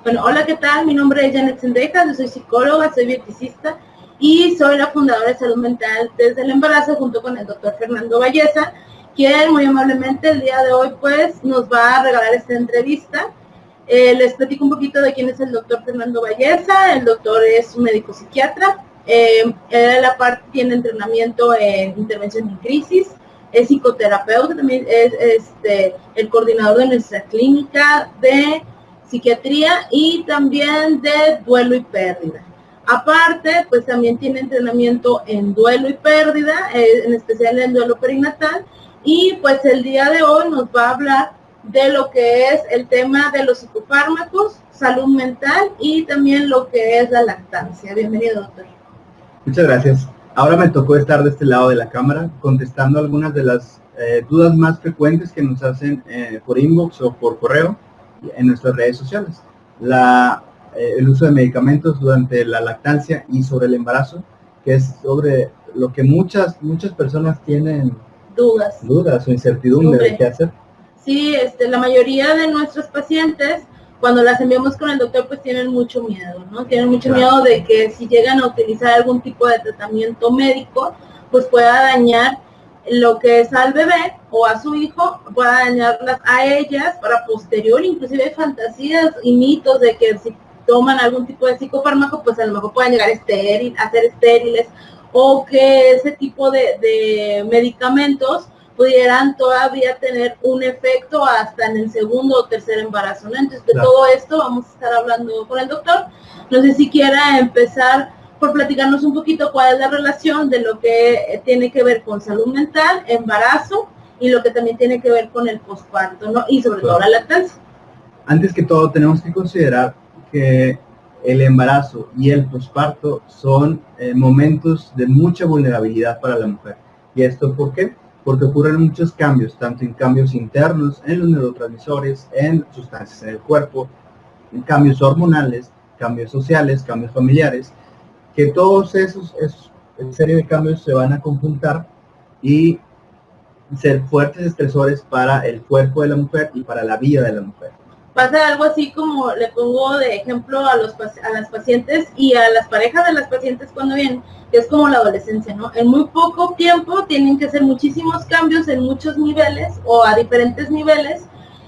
Bueno, hola, ¿qué tal? Mi nombre es Janet Sendejas, yo soy psicóloga, soy bioticista y soy la fundadora de Salud Mental desde el embarazo junto con el doctor Fernando Valleza, quien muy amablemente el día de hoy pues nos va a regalar esta entrevista. Les platico un poquito de quién es el doctor Fernando Valleza. El doctor es un médico psiquiatra, él aparte tiene entrenamiento en intervención en crisis, es psicoterapeuta, también es el coordinador de nuestra clínica de psiquiatría y también de duelo y pérdida. Aparte, pues también tiene entrenamiento en duelo y pérdida, en especial en duelo perinatal, y pues el día de hoy nos va a hablar de lo que es el tema de los psicofármacos, salud mental y también lo que es la lactancia. Bienvenido, doctor. Muchas gracias. Ahora me tocó estar de este lado de la cámara contestando algunas de las dudas más frecuentes que nos hacen por inbox o por correo en nuestras redes sociales. El uso de medicamentos durante la lactancia y sobre el embarazo, que es sobre lo que muchas personas tienen dudas o incertidumbre de qué hacer. Sí, la mayoría de nuestros pacientes, cuando las enviamos con el doctor, pues tienen mucho miedo, ¿no? Tienen mucho miedo de que si llegan a utilizar algún tipo de tratamiento médico, pues pueda dañar lo que es al bebé o a su hijo, pueda dañarlas a ellas para posterior. Inclusive hay fantasías y mitos de que si toman algún tipo de psicofármaco, pues a lo mejor pueden llegar a ser estériles, o que ese tipo de medicamentos pudieran todavía tener un efecto hasta en el segundo o tercer embarazo, ¿no? Entonces, de todo esto vamos a estar hablando con el doctor. No sé si quiera empezar por platicarnos un poquito cuál es la relación de lo que tiene que ver con salud mental, embarazo, y lo que también tiene que ver con el posparto, ¿no? Y sobre todo la lactancia. Antes que todo, tenemos que considerar que el embarazo y el posparto son momentos de mucha vulnerabilidad para la mujer. ¿Y esto por qué? Porque ocurren muchos cambios, tanto en cambios internos, en los neurotransmisores, en sustancias en el cuerpo, en cambios hormonales, cambios sociales, cambios familiares, que todos esos serie de cambios se van a conjuntar y ser fuertes estresores para el cuerpo de la mujer y para la vida de la mujer. Pasa algo así como le pongo de ejemplo a las pacientes y a las parejas de las pacientes cuando vienen, que es como la adolescencia, ¿no? En muy poco tiempo tienen que hacer muchísimos cambios en muchos niveles o a diferentes niveles,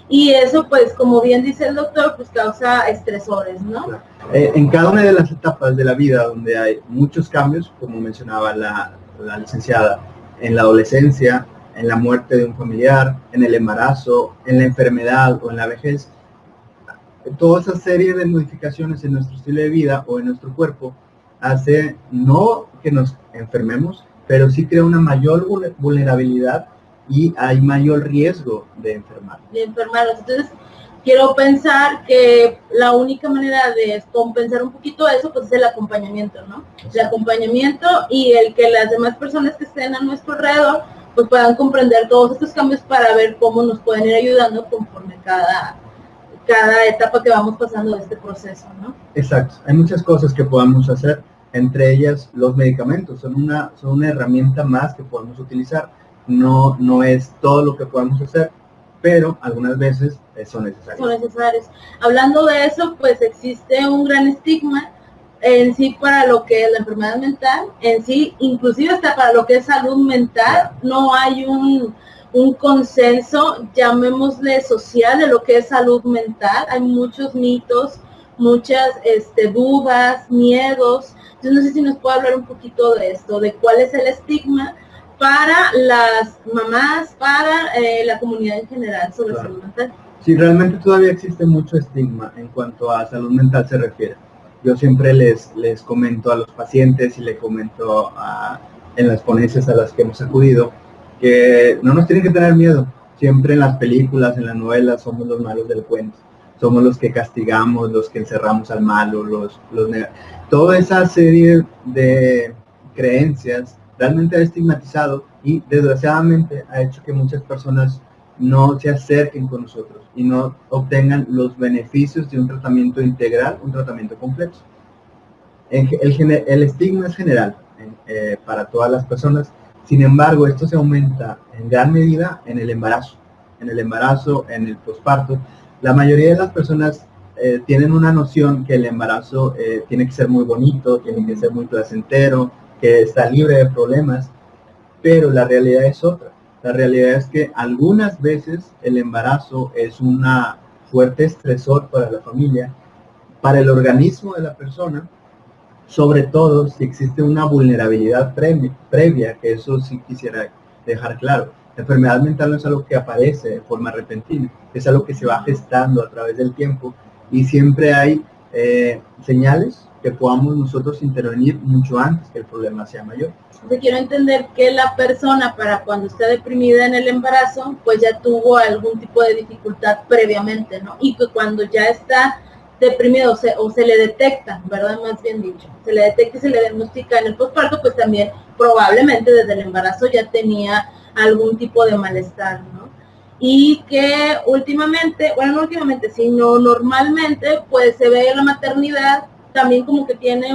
y eso, pues, como bien dice el doctor, pues causa estresores, ¿no? En cada una de las etapas de la vida donde hay muchos cambios, como mencionaba la licenciada, en la adolescencia, en la muerte de un familiar, en el embarazo, en la enfermedad o en la vejez, toda esa serie de modificaciones en nuestro estilo de vida o en nuestro cuerpo hace no que nos enfermemos, pero sí crea una mayor vulnerabilidad y hay mayor riesgo de enfermar. Entonces, quiero pensar que la única manera de compensar un poquito eso, pues es el acompañamiento, ¿no? El acompañamiento y el que las demás personas que estén a nuestro alrededor pues puedan comprender todos estos cambios para ver cómo nos pueden ir ayudando conforme cada etapa que vamos pasando de este proceso, ¿no? Exacto. Hay muchas cosas que podamos hacer, entre ellas los medicamentos. Son una herramienta más que podemos utilizar. No es todo lo que podemos hacer, pero algunas veces son necesarios. Hablando de eso, pues existe un gran estigma en sí para lo que es la enfermedad mental, en sí, inclusive hasta para lo que es salud mental, no hay un consenso, llamémosle social, de lo que es salud mental. Hay muchos mitos, muchas dudas, miedos. Entonces no sé si nos puede hablar un poquito de esto, de cuál es el estigma para las mamás, para la comunidad en general sobre salud mental. Sí, realmente todavía existe mucho estigma en cuanto a salud mental se refiere. Yo siempre les comento a los pacientes y le comento en las ponencias a las que hemos acudido que no nos tienen que tener miedo. Siempre en las películas, en las novelas, somos los malos del cuento. Somos los que castigamos, los que encerramos al malo, toda esa serie de creencias realmente ha estigmatizado y desgraciadamente ha hecho que muchas personas no se acerquen con nosotros y no obtengan los beneficios de un tratamiento integral, un tratamiento completo. El estigma es general para todas las personas. Sin embargo, esto se aumenta en gran medida en el embarazo, en el posparto. La mayoría de las personas tienen una noción que el embarazo tiene que ser muy bonito, tiene que ser muy placentero, que está libre de problemas, pero la realidad es otra. La realidad es que algunas veces el embarazo es una fuerte estresor para la familia, para el organismo de la persona, sobre todo si existe una vulnerabilidad previa, que eso sí quisiera dejar claro. La enfermedad mental no es algo que aparece de forma repentina, es algo que se va gestando a través del tiempo y siempre hay señales que podamos nosotros intervenir mucho antes que el problema sea mayor. Entonces quiero entender que la persona para cuando está deprimida en el embarazo, pues ya tuvo algún tipo de dificultad previamente, ¿no? Y que cuando ya está deprimido o se le detecta, ¿verdad? Más bien dicho, se le detecta y se le diagnostica en el posparto, pues también probablemente desde el embarazo ya tenía algún tipo de malestar, ¿no? Y que últimamente, bueno, no últimamente, sino normalmente, pues se ve en la maternidad también como que tiene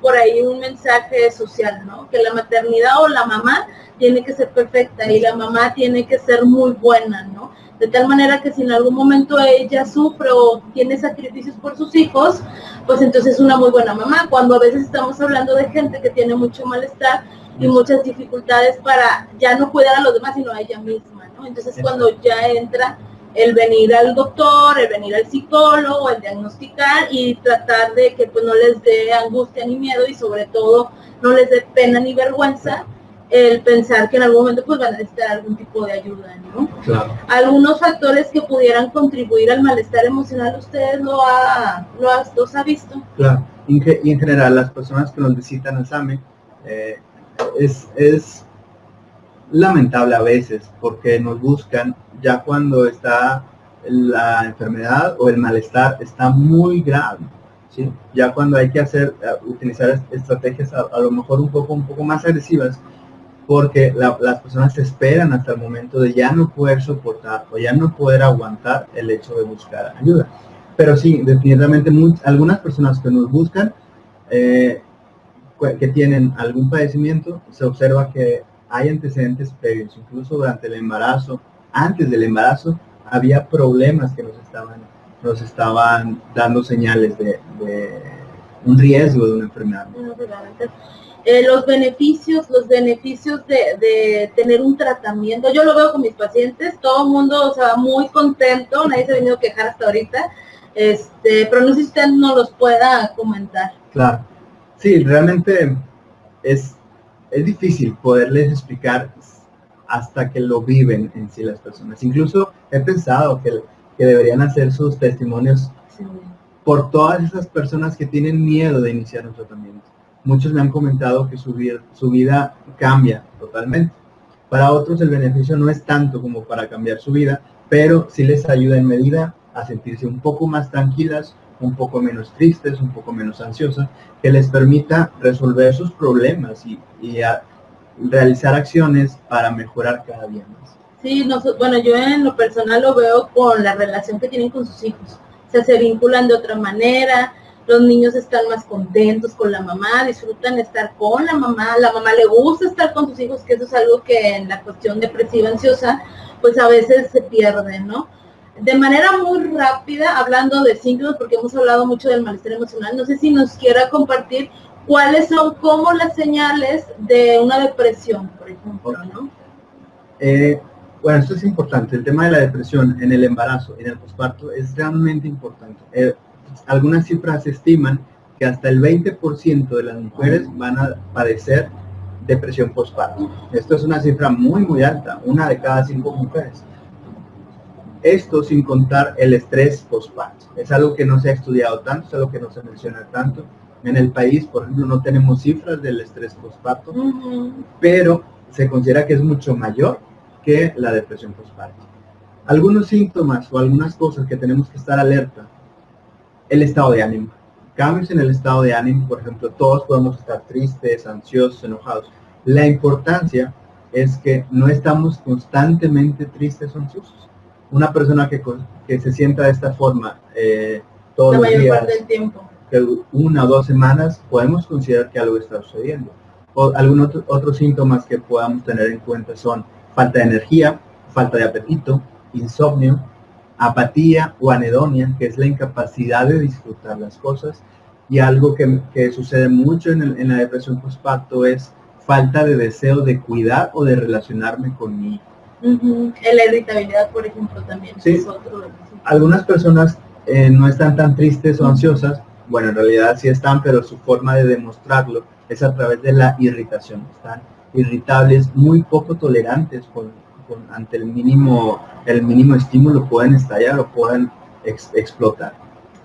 por ahí un mensaje social, ¿no? Que la maternidad o la mamá tiene que ser perfecta y la mamá tiene que ser muy buena, ¿no? De tal manera que si en algún momento ella sufre o tiene sacrificios por sus hijos, pues entonces es una muy buena mamá, cuando a veces estamos hablando de gente que tiene mucho malestar y muchas dificultades para ya no cuidar a los demás, sino a ella misma, ¿no? Entonces cuando ya entra el venir al doctor, el venir al psicólogo, el diagnosticar y tratar de que pues no les dé angustia ni miedo y sobre todo no les dé pena ni vergüenza el pensar que en algún momento pues van a necesitar algún tipo de ayuda, ¿no? Claro. Algunos factores que pudieran contribuir al malestar emocional, ¿ustedes los ha visto? Claro, y en general las personas que nos visitan a SAME es lamentable a veces porque nos buscan ya cuando está la enfermedad o el malestar está muy grave, ¿sí? Ya cuando hay que utilizar estrategias a lo mejor un poco más agresivas, porque las personas se esperan hasta el momento de ya no poder soportar o ya no poder aguantar el hecho de buscar ayuda. Pero sí, definitivamente algunas personas que nos buscan que tienen algún padecimiento, se observa que hay antecedentes previos, incluso durante el embarazo, antes del embarazo, había problemas que nos estaban dando señales de un riesgo de una enfermedad. Los beneficios de tener un tratamiento, yo lo veo con mis pacientes, todo el mundo se va muy contento, nadie se ha venido a quejar hasta ahorita, pero no sé si usted nos los pueda comentar. Claro, sí, realmente es difícil poderles explicar hasta que lo viven en sí las personas. Incluso he pensado que deberían hacer sus testimonios por todas esas personas que tienen miedo de iniciar un tratamiento. Muchos me han comentado que su vida cambia totalmente. Para otros el beneficio no es tanto como para cambiar su vida, pero sí les ayuda en medida a sentirse un poco más tranquilas, un poco menos tristes, un poco menos ansiosas, que les permita resolver sus problemas y realizar acciones para mejorar cada día más. Sí, bueno, yo en lo personal lo veo con la relación que tienen con sus hijos. O sea, se vinculan de otra manera, los niños están más contentos con la mamá, disfrutan estar con la mamá le gusta estar con sus hijos, que eso es algo que en la cuestión depresiva, ansiosa, pues a veces se pierde, ¿no? De manera muy rápida, hablando de síntomas, porque hemos hablado mucho del malestar emocional, no sé si nos quiera compartir cuáles son como las señales de una depresión, por ejemplo, ¿no? Bueno, esto es importante. El tema de la depresión en el embarazo y en el posparto es realmente importante. Algunas cifras estiman que hasta el 20% de las mujeres van a padecer depresión posparto. Esto es una cifra muy alta, 1 de cada 5 mujeres. Esto sin contar el estrés posparto. Es algo que no se ha estudiado tanto, es algo que no se menciona tanto. En el país, por ejemplo, no tenemos cifras del estrés posparto, pero se considera que es mucho mayor que la depresión posparto. Algunos síntomas o algunas cosas que tenemos que estar alerta: el estado de ánimo. Cambios en el estado de ánimo, por ejemplo, todos podemos estar tristes, ansiosos, enojados. La importancia es que no estamos constantemente tristes o ansiosos. Una persona que se sienta de esta forma todos los días, la mayor parte del tiempo, que 1 o 2 semanas, podemos considerar que algo está sucediendo. O algunos otros síntomas que podamos tener en cuenta son falta de energía, falta de apetito, insomnio, apatía o anedonia, que es la incapacidad de disfrutar las cosas, y algo que sucede mucho en la depresión postparto es falta de deseo de cuidar o de relacionarme con mi hijo. La irritabilidad, por ejemplo, también sí. Es otro de los... Algunas personas no están tan tristes o ansiosas, bueno, en realidad sí están, pero su forma de demostrarlo es a través de la irritación. Están irritables, muy poco tolerantes ante el mínimo estímulo, pueden estallar o pueden explotar.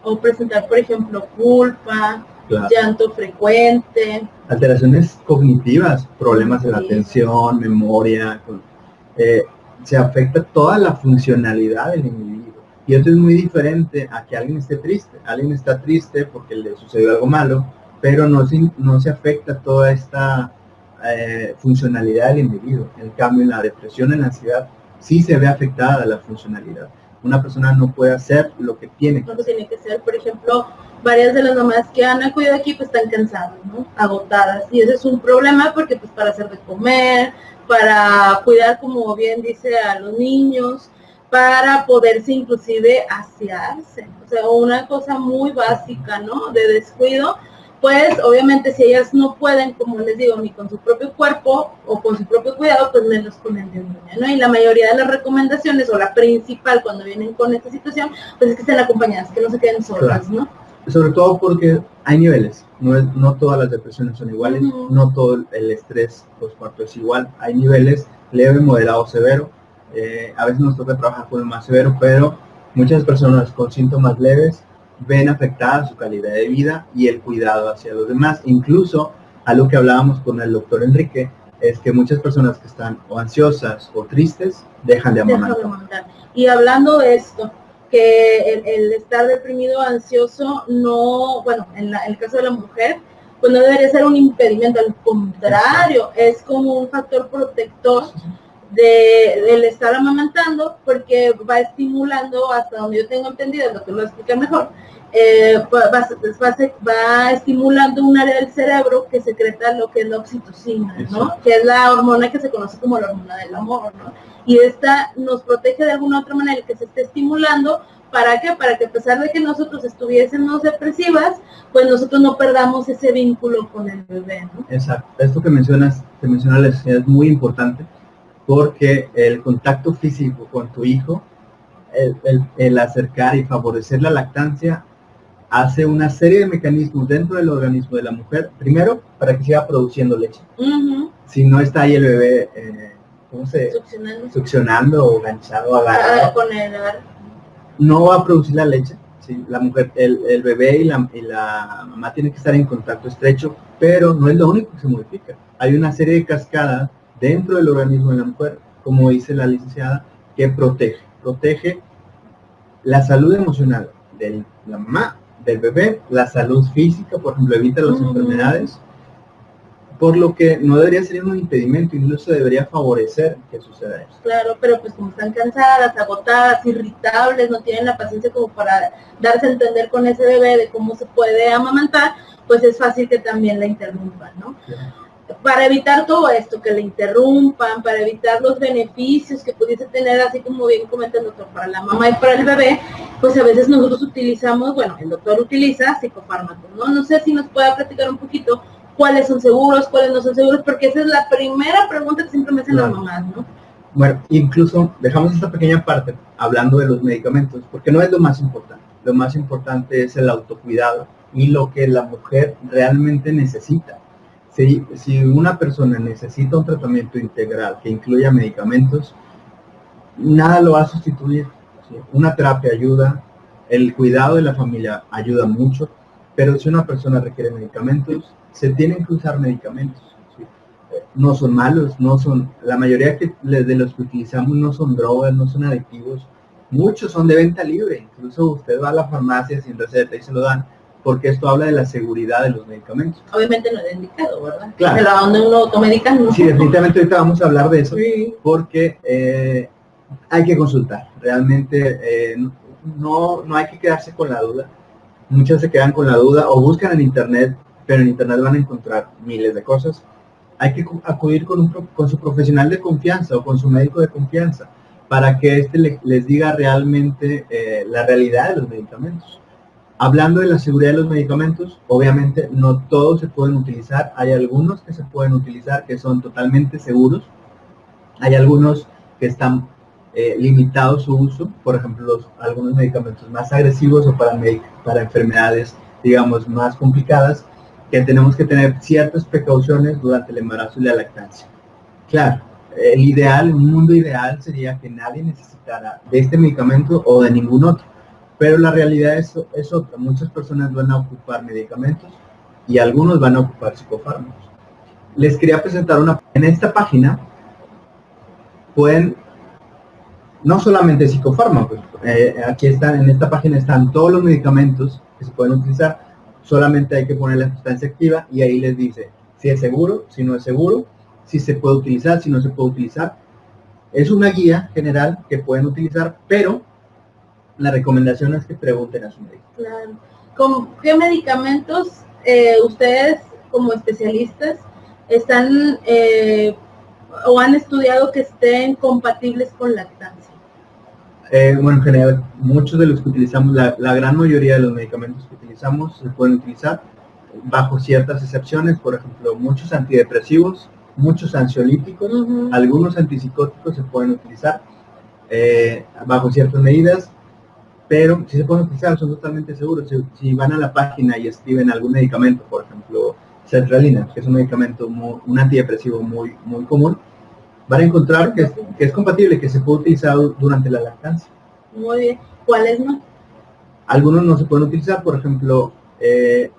O presentar, por ejemplo, culpa, claro, llanto frecuente. Alteraciones cognitivas, problemas de la atención, memoria, se afecta toda la funcionalidad del individuo. Y eso es muy diferente a que alguien esté triste. Alguien está triste porque le sucedió algo malo, pero no se afecta toda esta funcionalidad del individuo. En cambio, en la depresión, en la ansiedad, sí se ve afectada la funcionalidad. Una persona no puede hacer lo que tiene que hacer. Por ejemplo, varias de las mamás que han acudido aquí pues están cansadas, ¿no? Agotadas. Y ese es un problema porque pues para hacer de comer, para cuidar, como bien dice, a los niños, para poderse inclusive asearse. O sea, una cosa muy básica, ¿no? De descuido. Pues obviamente si ellas no pueden, como les digo, ni con su propio cuerpo o con su propio cuidado, pues menos con el de un niño, ¿no? Y la mayoría de las recomendaciones, o la principal cuando vienen con esta situación, pues es que estén acompañadas, que no se queden solas, claro, ¿no? Sobre todo porque hay niveles, no todas las depresiones son iguales, no todo el estrés postparto es igual, hay niveles leve, moderado, severo, a veces nos toca trabajar con el más severo, pero muchas personas con síntomas leves ven afectada su calidad de vida y el cuidado hacia los demás. Incluso, algo que hablábamos con el doctor Enrique, es que muchas personas que están o ansiosas o tristes dejan de amamantar. Y hablando de esto, que el estar deprimido o ansioso no, bueno, en el caso de la mujer, pues no debería ser un impedimento, al contrario, es como un factor protector del estar amamantando, porque va estimulando, hasta donde yo tengo entendido, lo que lo explica mejor, va estimulando un área del cerebro que secreta lo que es la oxitocina, ¿no? Exacto. Que es la hormona que se conoce como la hormona del amor, ¿no? Y esta nos protege de alguna otra manera, que se esté estimulando. ¿Para qué? Para que a pesar de que nosotros estuviésemos depresivas, pues nosotros no perdamos ese vínculo con el bebé, ¿no? Exacto. Esto que menciona la sociedad es muy importante, porque el contacto físico con tu hijo, el acercar y favorecer la lactancia, hace una serie de mecanismos dentro del organismo de la mujer, primero, para que siga produciendo leche. Si no está ahí el bebé, succionando o ganchado, agarrado, no va a producir la leche. ¿Sí? La mujer, el bebé y la mamá tienen que estar en contacto estrecho, pero no es lo único que se modifica. Hay una serie de cascadas dentro del organismo de la mujer, como dice la licenciada, que protege la salud emocional de la mamá, del bebé, la salud física, por ejemplo, evita las enfermedades, por lo que no debería ser un impedimento, incluso debería favorecer que suceda eso. Claro, pero pues como están cansadas, agotadas, irritables, no tienen la paciencia como para darse a entender con ese bebé de cómo se puede amamantar, pues es fácil que también la interrumpan, ¿no? Claro. Para evitar todo esto, que le interrumpan, para evitar los beneficios que pudiese tener, así como bien comenta el doctor, para la mamá y para el bebé, pues a veces nosotros utilizamos, bueno, el doctor utiliza psicofármacos, ¿no? No sé si nos pueda platicar un poquito cuáles son seguros, cuáles no son seguros, porque esa es la primera pregunta que siempre me hacen las mamás, ¿no? Bueno, incluso dejamos esta pequeña parte hablando de los medicamentos, porque no es lo más importante. Lo más importante es el autocuidado y lo que la mujer realmente necesita. Si una persona necesita un tratamiento integral que incluya medicamentos, nada lo va a sustituir. ¿Sí? Una terapia ayuda, el cuidado de la familia ayuda mucho, pero si una persona requiere medicamentos, se tienen que usar medicamentos. ¿Sí? No son malos, la mayoría de los que utilizamos no son drogas, no son adictivos, muchos son de venta libre, incluso usted va a la farmacia sin receta y se lo dan, porque esto habla de la seguridad de los medicamentos. Obviamente no es indicado, ¿verdad? Claro. Pero donde uno automedica no. Sí, definitivamente ahorita vamos a hablar de eso, sí. Porque hay que consultar. Realmente no hay que quedarse con la duda. Muchas se quedan con la duda o buscan en internet, pero en internet van a encontrar miles de cosas. Hay que acudir con su profesional de confianza o con su médico de confianza. para que les diga realmente la realidad de los medicamentos. Hablando de la seguridad de los medicamentos, obviamente no todos se pueden utilizar. Hay algunos que se pueden utilizar que son totalmente seguros. Hay algunos que están limitados su uso, por ejemplo, algunos medicamentos más agresivos o para enfermedades, digamos, más complicadas, que tenemos que tener ciertas precauciones durante el embarazo y la lactancia. Claro, el ideal, un mundo ideal sería que nadie necesitara de este medicamento o de ningún otro, pero la realidad es otra. Muchas personas van a ocupar medicamentos y algunos van a ocupar psicofármacos. Les quería presentar en esta página pueden, no solamente psicofármacos, aquí están, en esta página están todos los medicamentos que se pueden utilizar, solamente hay que poner la sustancia activa y ahí les dice si es seguro, si no es seguro, si se puede utilizar, si no se puede utilizar. Es una guía general que pueden utilizar, pero la recomendación es que pregunten a su médico. Claro. ¿Con qué medicamentos ustedes como especialistas están o han estudiado que estén compatibles con lactancia? Bueno, en general, muchos de los que utilizamos, la gran mayoría de los medicamentos que utilizamos se pueden utilizar bajo ciertas excepciones. Por ejemplo, muchos antidepresivos, muchos ansiolíticos, algunos antipsicóticos se pueden utilizar bajo ciertas medidas, pero si se pueden utilizar, son totalmente seguros. Si van a la página y escriben algún medicamento, por ejemplo, sertralina, que es un medicamento, un antidepresivo muy común, van a encontrar que es compatible, que se puede utilizar durante la lactancia. Muy bien. ¿Cuáles no? Algunos no se pueden utilizar, por ejemplo,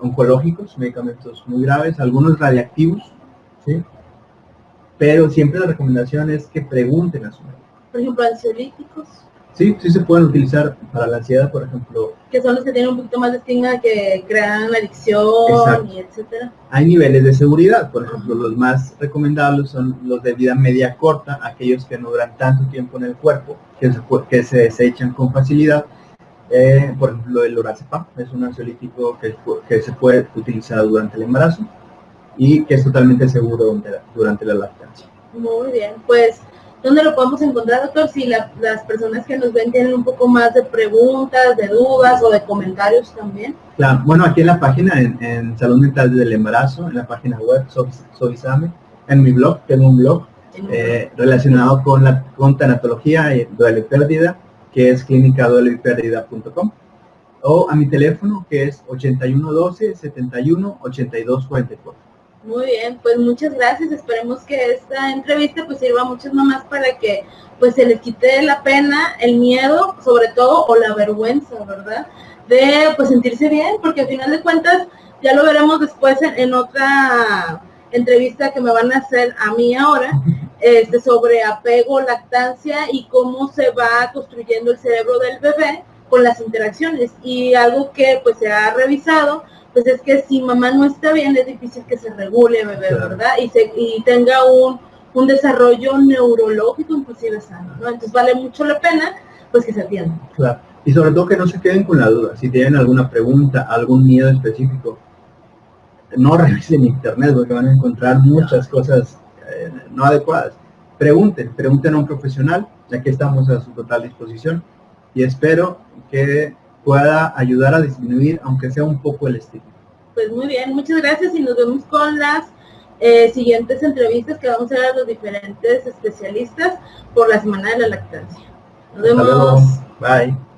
oncológicos, medicamentos muy graves, algunos radiactivos, ¿sí? Pero siempre la recomendación es que pregunten a su médico. Por ejemplo, ansiolíticos. Sí se pueden utilizar para la ansiedad, por ejemplo. Que son los que tienen un poquito más de estigma, que crean adicción. Exacto. Y etcétera. Hay niveles de seguridad, por ejemplo, los más recomendables son los de vida media corta, aquellos que no duran tanto tiempo en el cuerpo, que se desechan con facilidad. Por ejemplo, el lorazepam es un ansiolítico que se puede utilizar durante el embarazo y que es totalmente seguro durante la lactancia. Muy bien, pues ¿dónde lo podemos encontrar, doctor? Si las personas que nos ven tienen un poco más de preguntas, de dudas o de comentarios también. Claro, bueno, aquí en la página, en Salud Mental del Embarazo, en la página web Sovisame, en mi blog, tengo un blog relacionado con tanatología y duelo y pérdida, que es clinicadueloypérdida.com, o a mi teléfono, que es 8112 71 82 44. Muy bien, pues muchas gracias. Esperemos que esta entrevista pues sirva a muchas mamás para que pues se les quite la pena, el miedo, sobre todo, o la vergüenza, ¿verdad? De pues sentirse bien, porque al final de cuentas, ya lo veremos después en otra entrevista que me van a hacer a mí ahora, sobre apego, lactancia y cómo se va construyendo el cerebro del bebé con las interacciones. Y algo que pues se ha revisado, pues es que si mamá no está bien, es difícil que se regule bebé, claro, ¿verdad? Y tenga un desarrollo neurológico inclusive sano, ¿no? Entonces vale mucho la pena, pues que se atiendan. Claro, y sobre todo que no se queden con la duda. Si tienen alguna pregunta, algún miedo específico, no revisen internet porque van a encontrar muchas cosas no adecuadas. Pregunten a un profesional, ya que estamos a su total disposición, y espero que pueda ayudar a disminuir, aunque sea un poco, el estigma. Pues muy bien, muchas gracias y nos vemos con las siguientes entrevistas que vamos a hacer a los diferentes especialistas por la Semana de la Lactancia. Nos vemos. Hasta luego. Bye.